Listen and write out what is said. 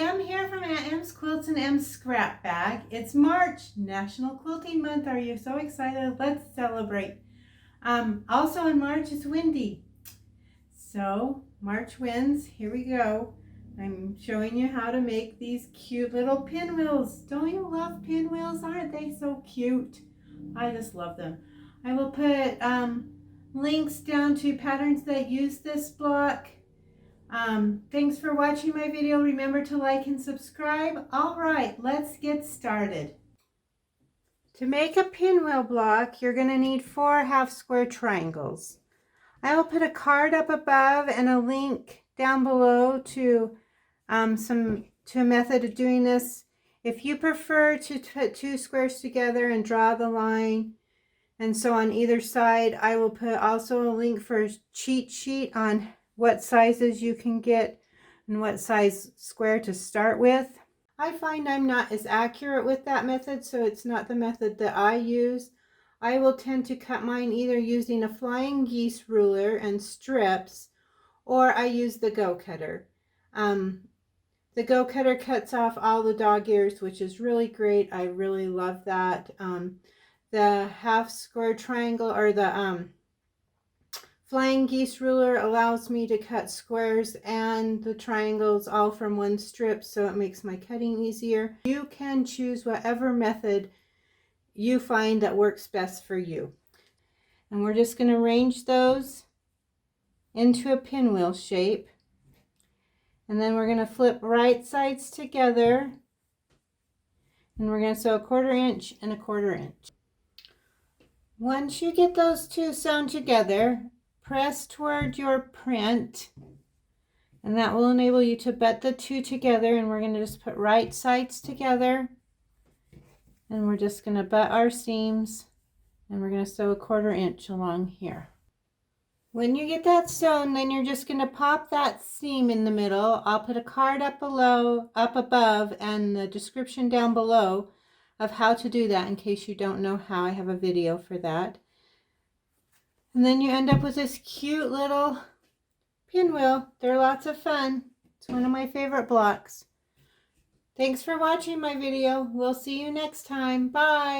Em here from Aunt Em's Quilts and Em's Scrap Bag. It's March, National Quilting Month. Are you so excited? Let's celebrate. Also in March, it's windy. So, March winds, here we go. I'm showing you how to make these cute little pinwheels. Don't you love pinwheels? Aren't they so cute? I just love them. I will put links down to patterns that use this block. Thanks for watching my video. Remember to like and subscribe. All right, let's get started. To make a pinwheel block, you're going to need 4 half square triangles. I will put a card up above and a link down below to a method of doing this. If you prefer to put 2 squares together and draw the line, and so on either side, I will put also a link for a cheat sheet on what sizes you can get and what size square to start with. I find I'm not as accurate with that method, so it's not the method that I use. I will tend to cut mine either using a flying geese ruler and strips, or I use the go cutter. The go cutter cuts off all the dog ears, which is really great. I really love that. The half square triangle, or the flying geese ruler, allows me to cut squares and the triangles all from one strip, so it makes my cutting easier. You can choose whatever method you find that works best for you. And we're just going to arrange those into a pinwheel shape. And then we're going to flip right sides together. And we're going to sew 1/4 inch and 1/4 inch. Once you get those two sewn together, press toward your print, and that will enable you to butt the two together. And we're going to just put right sides together, and we're just going to butt our seams, and we're going to sew 1/4 inch along here. When you get that sewn, then you're just going to pop that seam in the middle. I'll put a card up above, and the description down below of how to do that in case you don't know how. I have a video for that. And then you end up with this cute little pinwheel. They're lots of fun. It's one of my favorite blocks. Thanks for watching my video. We'll see you next time. Bye.